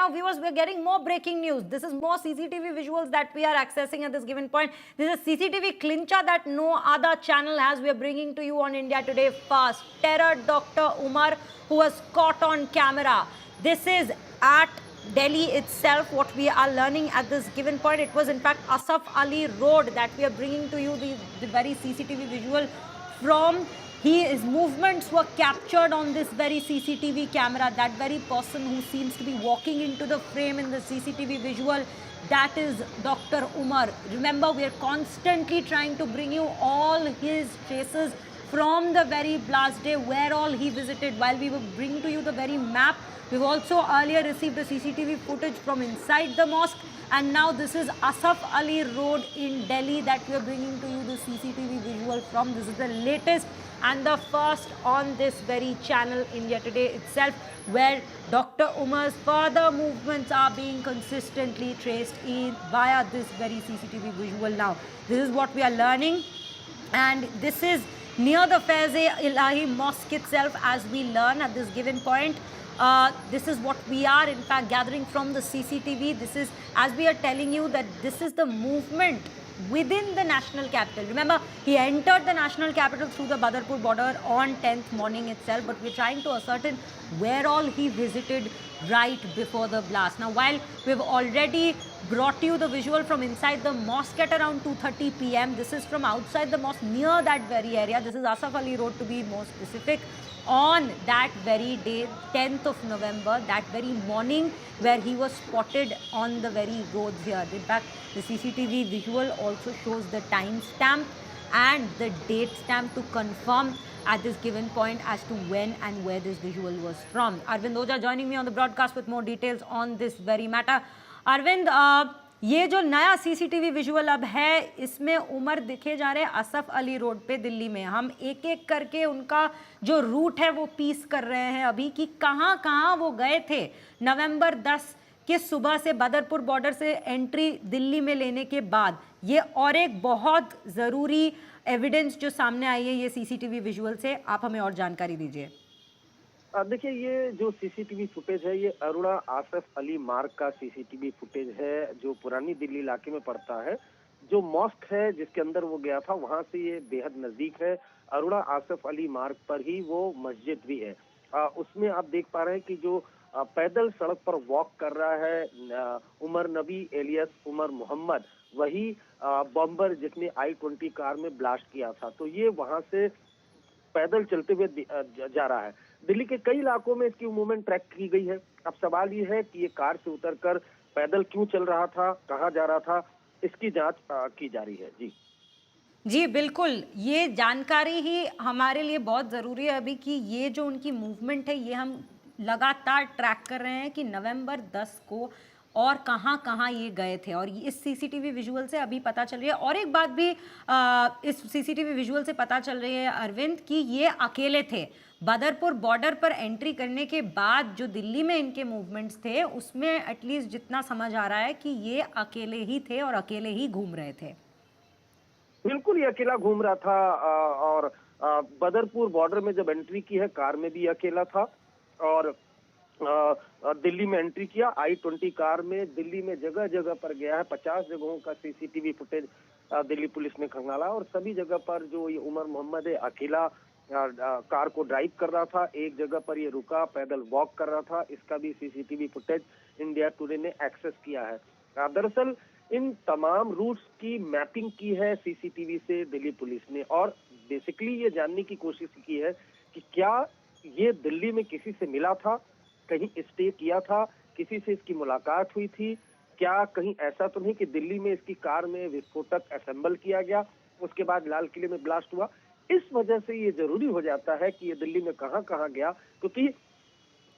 now, viewers, we're getting more breaking news. This is more CCTV visuals that we are accessing at this given point. This is CCTV clincher that no other channel has. We are bringing to you on India Today Fast. Terror Dr. Umar, who was caught on camera. This is at Delhi itself, what we are learning at this given point. It was in fact Asaf Ali Road that we are bringing to you the very CCTV visual from. His movements were captured on this very CCTV camera. That very person who seems to be walking into the frame in the CCTV visual, that is Dr. Umar. Remember, we are constantly trying to bring you all his traces from the very blast day, where all he visited, while we will bring to you the very map. We've also earlier received the CCTV footage from inside the mosque, and now this is Asaf Ali Road in Delhi that we are bringing to you the CCTV visual from. This is the latest and the first on this very channel, India Today itself, where Dr. Umar's further movements are being consistently traced in via this very CCTV visual now. This is what we are learning, and this is near the Faiz-e-Ilahi Mosque itself, as we learn at this given point. This is what we are in fact gathering from the CCTV. This is, as we are telling you, that this is the movement within the national capital. Remember, he entered the national capital through the Badarpur border on 10th morning itself, but we're trying to ascertain where all he visited right before the blast. Now, while we've already brought you the visual from inside the mosque at around 2:30 p.m., this is from outside the mosque near that very area. This is Asaf Ali Road, to be more specific. On that very day, 10th of November, that very morning, where he was spotted on the very roads here. In fact, the CCTV visual also shows the time stamp and the date stamp to confirm at this given point as to when and where this visual was from. Arvind Oja joining me on the broadcast with more details on this very matter. Arvind, ये जो नया CCTV visual अब है, इसमें उमर दिखे जा रहे हैं असफ अली रोड पे दिल्ली में. हम एक एक करके उनका जो रूट है वो पीस कर रहे हैं अभी, कि कहाँ कहाँ वो गए थे नवंबर 10 के सुबह से बदरपुर बॉर्डर से एंट्री दिल्ली में लेने के बाद. ये और एक बहुत ज़रूरी एविडेंस जो सामने आई है ये सीसीटीवी विजुअल से, आप हमें और जानकारी दीजिए. देखिए, ये जो सीसीटीवी फुटेज है ये अरुणा आसफ अली मार्ग का सीसीटीवी फुटेज है, जो पुरानी दिल्ली इलाके में पड़ता है. जो मॉस्क है जिसके अंदर वो गया था, वहां से ये बेहद नजदीक है. अरुणा आसफ अली मार्ग पर ही वो मस्जिद भी है. उसमें आप देख पा रहे हैं कि जो पैदल सड़क पर वॉक कर रहा है उमर नबी एलियस उमर मोहम्मद, वही बॉम्बर जिसने I-20 कार में ब्लास्ट किया था. तो ये वहां से पैदल चलते हुए जा रहा है. दिल्ली के कई इलाकों में इसकी मूवमेंट ट्रैक की गई है. अब सवाल ये है कि ये कार से उतरकर पैदल क्यों चल रहा था, कहाँ जा रहा था, इसकी जांच की जा रही है. जी जी बिल्कुल, ये जानकारी ही हमारे लिए बहुत ज़रूरी है अभी, कि ये जो उनकी मूवमेंट है ये हम लगातार ट्रैक कर रहे हैं कि नवंबर 10 को और कहाँ कहाँ ये गए थे, और इस सीसीटीवी विजुअल से अभी पता चल रही है. और एक बात भी इस सीसीटीवी विजुअल से पता चल रही है अरविंद, कि ये अकेले थे. बदरपुर बॉर्डर पर एंट्री करने के बाद जो दिल्ली में इनके मूवमेंट्स थे, उसमें एटलीस्ट जितना समझ आ रहा है कि ये अकेले ही थे और अकेले ही घूम रहे थे. बिल्कुल, ये अकेला घूम रहा था. और बदरपुर बॉर्डर में जब एंट्री की है, कार में भी अकेला था. और दिल्ली में एंट्री किया I-20 कार में. दिल्ली में जगह जगह पर गया है. 50 जगहों का सीसीटीवी फुटेज दिल्ली पुलिस ने खंगाला, और सभी जगह पर जो ये उमर मोहम्मद है अकेला कार को ड्राइव कर रहा था. एक जगह पर ये रुका, पैदल वॉक कर रहा था. इसका भी सीसीटीवी फुटेज इंडिया टुडे ने एक्सेस किया है. दरअसल इन तमाम रूट्स की मैपिंग की है सीसीटीवी से दिल्ली पुलिस ने, और बेसिकली ये जानने की कोशिश की है कि क्या ये दिल्ली में किसी से मिला था, कहीं स्टे किया था, किसी से इसकी मुलाकात हुई थी, क्या कहीं ऐसा तो नहीं कि दिल्ली में इसकी कार में विस्फोटक असेंबल किया गया, उसके बाद लाल किले में ब्लास्ट हुआ. इस वजह से ये जरूरी हो जाता है कि ये दिल्ली में कहाँ कहाँ गया, क्योंकि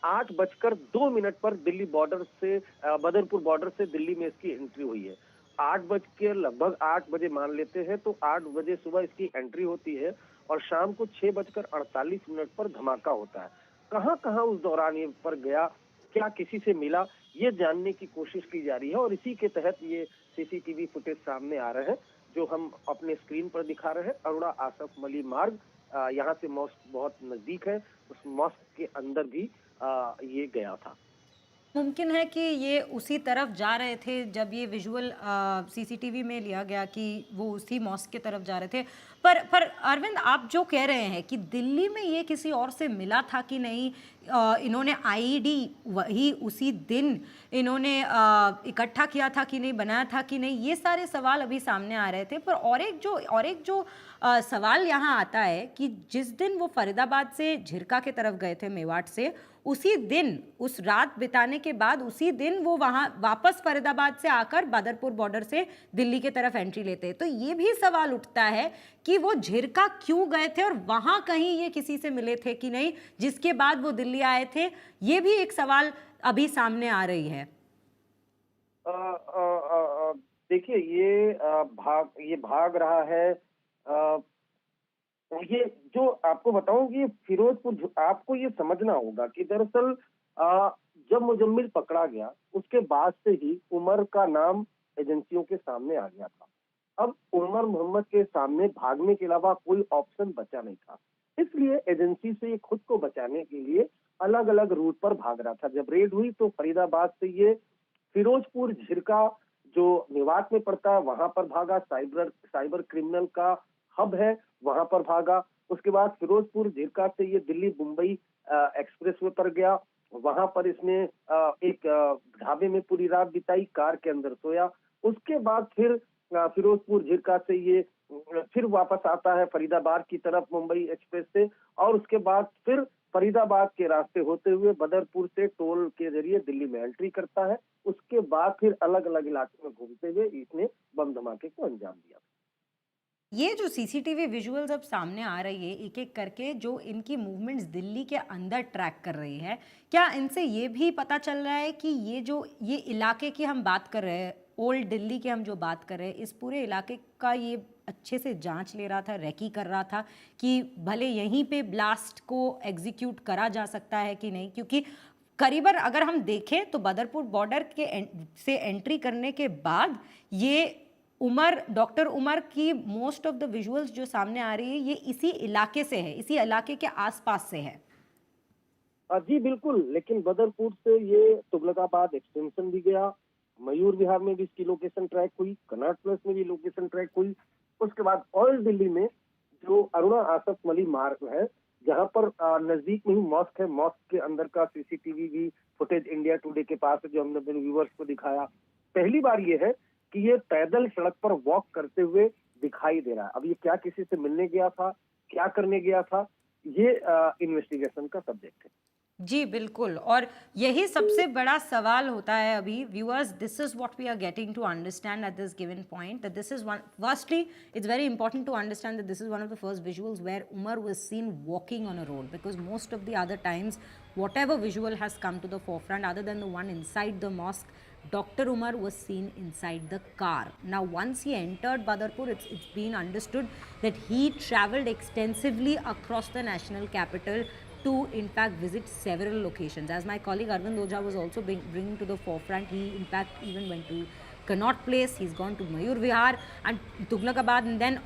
8:02 पर दिल्ली बॉर्डर से बदरपुर बॉर्डर से दिल्ली में इसकी एंट्री हुई है. 8 बजे मान लेते हैं, तो 8 बजे सुबह इसकी एंट्री होती है, और शाम को 6:48 पर धमाका होता है. कहाँ कहाँ उस दौरान ये पर गया, क्या किसी से मिला, ये जानने की कोशिश की जा रही है. और इसी के तहत ये सीसीटीवी फुटेज सामने आ रहे हैं जो हम अपने स्क्रीन पर दिखा रहे हैं. अरुणा आसफ अली मार्ग, यहाँ से मॉस्क बहुत नजदीक है. उस मॉस्क के अंदर भी ये गया था. मुमकिन है कि ये उसी तरफ जा रहे थे जब ये विजुअल सीसीटीवी में लिया गया कि वो उसी मॉस्क की तरफ जा रहे थे। पर अरविंद, आप जो कह रहे हैं कि दिल्ली में ये किसी और से मिला था कि नहीं, इन्होंने आईईडी वही उसी दिन इन्होंने इकट्ठा किया था कि नहीं, बनाया था कि नहीं, ये सारे सवाल अभी सामने आ रहे थे। पर और एक जो सवाल यहाँ आता है कि जिस दिन वो फरीदाबाद से झिरका की तरफ गए थे मेवाट से, उसी दिन, उस रात बिताने के बाद उसी दिन वो वहाँ वापस फरीदाबाद से आकर बदरपुर बॉर्डर से दिल्ली की तरफ एंट्री लेते हैं। तो ये भी सवाल उठता है कि वो झिरका क्यों गए थे और वहाँ कहीं ये किसी से मिले थे कि नहीं, जिसके बाद वो दिल्ली आए थे। ये भी एक सवाल अभी सामने आ रही है। देखिए, ये भाग रहा है। ये जो आपको बताऊं कि फिरोजपुर, आपको ये समझना होगा कि दरअसल जब मुजम्मिल पकड़ा गया उसके बाद से ही उमर का नाम एजेंसियों के सामने आ गया था। अब उमर मोहम्मद के सामने भागने के अलावा कोई ऑप्शन बचा नहीं था, इसलिए एजेंसी से ये खुद को बचाने के लिए अलग अलग रूट पर भाग रहा था। जब रेड हुई तो फरीदाबाद से ये फिरोजपुर झिरका जो मेवात में पड़ता है वहां पर भागा, साइबर क्रिमिनल का हब है वहां पर भागा। उसके बाद फिरोजपुर झिरका से ये दिल्ली मुंबई एक्सप्रेसवे पर गया, वहां पर इसने एक ढाबे में पूरी रात बिताई, कार के अंदर सोया। उसके बाद फिर फिरोजपुर झिरका से ये फिर वापस आता है फरीदाबाद की तरफ मुंबई एक्सप्रेस से, और उसके बाद फिर फरीदाबाद के रास्ते होते हुए बदरपुर से टोल के जरिए दिल्ली में एंट्री करता है। उसके बाद फिर अलग अलग इलाके में घूमते हुए इसने बम धमाके को अंजाम दिया। ये जो सीसीटीवी विजुअल्स अब सामने आ रही है एक एक करके, जो इनकी मूवमेंट्स दिल्ली के अंदर ट्रैक कर रही है, क्या इनसे ये भी पता चल रहा है कि ये इलाके की हम बात कर रहे हैं, ओल्ड दिल्ली की हम जो बात कर रहे हैं, इस पूरे इलाके का ये अच्छे से जांच ले रहा था, रेकी कर रहा था कि भले यहीं पे ब्लास्ट को एग्जीक्यूट करा जा सकता है कि नहीं? क्योंकि करीबन अगर हम देखें तो बदरपुर बॉर्डर से एंट्री करने के बाद ये डॉक्टर उमर की मोस्ट ऑफ द विजुअल्स जो सामने आ रही है ये इसी इलाके से है, इसी इलाके के आसपास से है। जी बिल्कुल, लेकिन बदरपुर से ये तुगलकाबाद एक्सटेंशन भी गया, मयूर विहार में भी इसकी लोकेशन ट्रैक हुई, कनॉट प्लेस में भी लोकेशन ट्रैक हुई। उसके बाद ऑल दिल्ली में जो अरुणा आसफ मली मार्ग है, जहां पर नजदीक में ही मॉस्क है, मॉस्क के अंदर का सीसीटीवी भी फुटेज इंडिया टुडे के पास है, जो हमने अपने व्यूअर्स को दिखाया। पहली बार ये है कि ये पैदल सड़क पर वॉक करते हुए दिखाई दे रहा है। अब ये क्या किसी से मिलने गया था, क्या करने गया था, ये इन्वेस्टिगेशन का सब्जेक्ट है। जी बिल्कुल, और यही सबसे बड़ा सवाल होता है अभी viewers. This is what we are getting to understand at this given point, that this is one, firstly it's very important to understand that this is one of the first visuals where Umar was seen walking on a road, because most of the other times whatever visual has come to the forefront other than the one inside the mosque, Dr. Umar was seen inside the car. Now once he entered Badarpur, it's been understood that he travelled extensively across the national capital to in fact visit several locations. As my colleague Arvind Oja was also bringing to the forefront, he in fact even went to Connaught Place, he's gone to Mayur Vihar and Tughlakabad, and then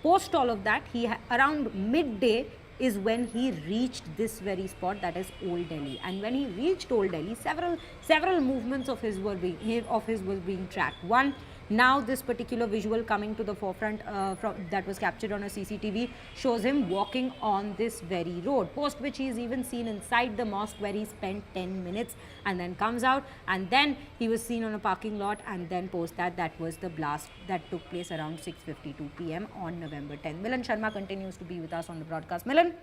post all of that, around midday is when he reached this very spot, that is Old Delhi. And when he reached Old Delhi, several movements of his was being tracked. One, now this particular visual coming to the forefront that was captured on a CCTV shows him walking on this very road, post which he is even seen inside the mosque where he spent 10 minutes and then comes out, and then he was seen on a parking lot, and then post that was the blast that took place around 6:52 p.m. on November 10th. Milan Sharma continues to be with us on the broadcast. Milan,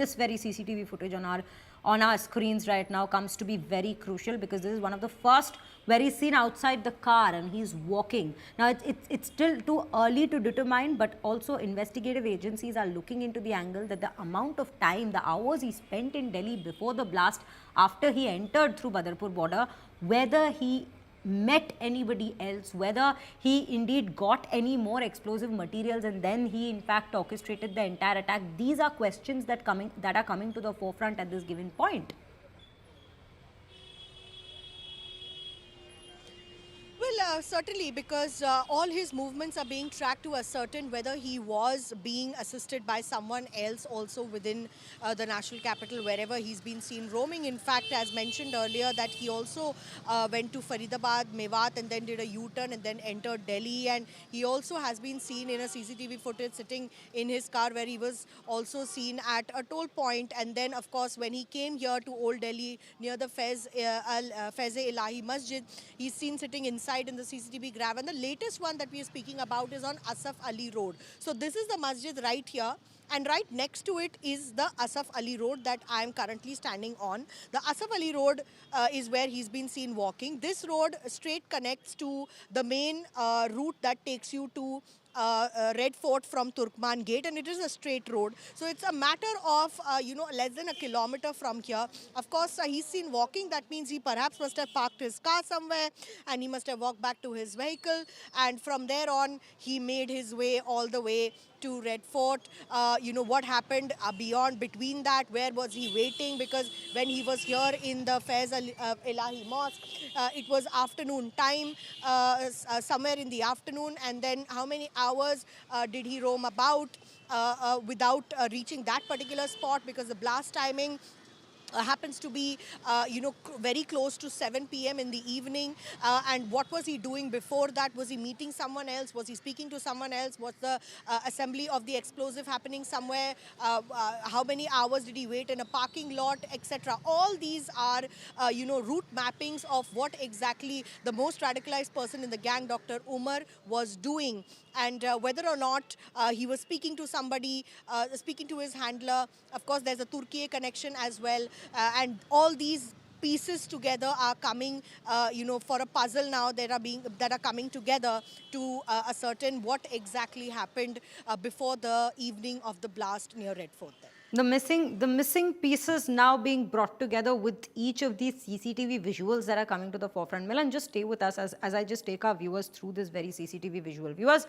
this very CCTV footage on our screens right now comes to be very crucial, because this is one of the first where he's seen outside the car and he's walking. Now it's still too early to determine, but also investigative agencies are looking into the angle that the amount of time, the hours he spent in Delhi before the blast, after he entered through Badarpur border, whether he met anybody else, whether he indeed got any more explosive materials and then he in fact orchestrated the entire attack. These are questions that are coming to the forefront at this given point. Well, certainly, because all his movements are being tracked to ascertain whether he was being assisted by someone else also within the national capital, wherever he's been seen roaming. In fact, as mentioned earlier, that he also went to Faridabad, Mewat, and then did a U-turn and then entered Delhi. And he also has been seen in a CCTV footage sitting in his car, where he was also seen at a toll point. And then, of course, when he came here to Old Delhi near the Faiz-e-Ilahi Masjid, he's seen sitting inside in the CCTV grab. And the latest one that we are speaking about is on Asaf Ali Road. So this is the masjid right here. And right next to it is the Asaf Ali Road that I am currently standing on. The Asaf Ali Road is where he's been seen walking. This road straight connects to the main route that takes you to Red Fort from Turkman Gate, and it is a straight road. So it's a matter of, less than a kilometer from here. Of course, he's seen walking. That means he perhaps must have parked his car somewhere and he must have walked back to his vehicle. And from there on, he made his way all the way to Red Fort. What happened beyond, between that, where was he waiting? Because when he was here in the Faiz-e-Ilahi Mosque, it was afternoon time, somewhere in the afternoon. And then how many hours did he roam about without reaching that particular spot? Because the blast timing happens to be, very close to 7 p.m. in the evening. And what was he doing before that? Was he meeting someone else? Was he speaking to someone else? Was the assembly of the explosive happening somewhere? How many hours did he wait in a parking lot, etc.? All these are, route mappings of what exactly the most radicalized person in the gang, Dr. Umar, was doing. And whether or not he was speaking to somebody, speaking to his handler. Of course, there's a Turkey connection as well. And all these pieces together are coming, for a puzzle now that are coming together to ascertain what exactly happened before the evening of the blast near Red Fort there. The missing pieces now being brought together with each of these CCTV visuals that are coming to the forefront. Milan, just stay with us as I just take our viewers through this very CCTV visual. Viewers,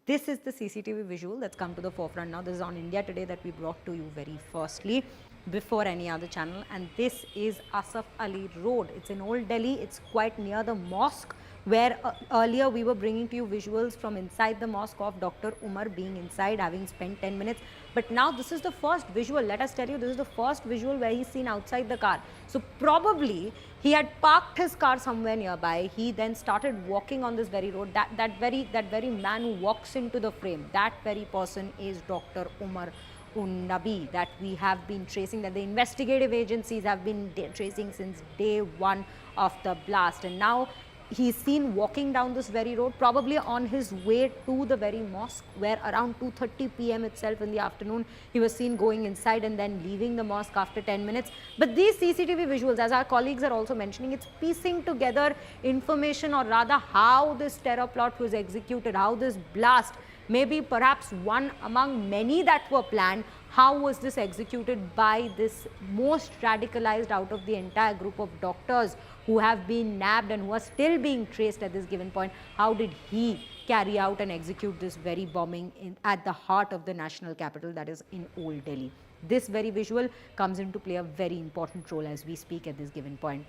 this is the CCTV visual that's come to the forefront now. This is on India Today that we brought to you very firstly before any other channel. And this is Asaf Ali Road. It's in Old Delhi. It's quite near the mosque, where earlier we were bringing to you visuals from inside the mosque of Dr. Umar being inside, having spent 10 minutes. But now this is the first visual. Let us tell you, this is the first visual where he's seen outside the car. So probably he had parked his car somewhere nearby. He then started walking on this very road. That very man who walks into the frame, that very person is Dr. Umar un-Nabi, that we have been tracing, that the investigative agencies have been tracing since day one of the blast. And now he's seen walking down this very road, probably on his way to the very mosque, where around 2:30 p.m. itself in the afternoon, he was seen going inside and then leaving the mosque after 10 minutes. But these CCTV visuals, as our colleagues are also mentioning, it's piecing together information, or rather how this terror plot was executed, how this blast, maybe perhaps one among many that were planned, how was this executed by this most radicalized out of the entire group of doctors who have been nabbed and who are still being traced at this given point? How did he carry out and execute this very bombing at the heart of the national capital, that is in Old Delhi? This very visual comes into play a very important role as we speak at this given point.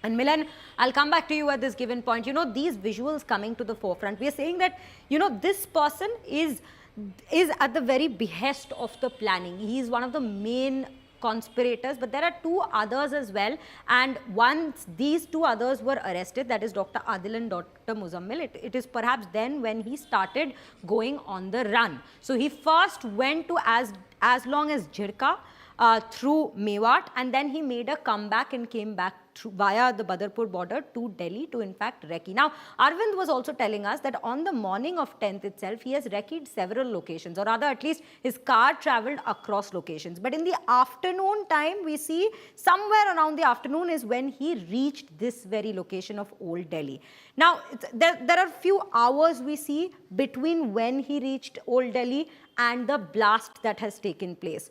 And Milan, I'll come back to you at this given point. These visuals coming to the forefront, we are saying that, this person is at the very behest of the planning. He is one of the main conspirators, but there are two others as well. And once these two others were arrested, that is Dr. Adil and Dr. Muzammil, it is perhaps then when he started going on the run. So he first went to as long as Jirka, through Mewat, and then he made a comeback and came back via the Badarpur border to Delhi, to in fact recce. Now, Arvind was also telling us that on the morning of 10th itself, he has recce'd several locations, or rather at least his car travelled across locations. But in the afternoon time, we see somewhere around the afternoon is when he reached this very location of Old Delhi. Now, there are few hours we see between when he reached Old Delhi and the blast that has taken place.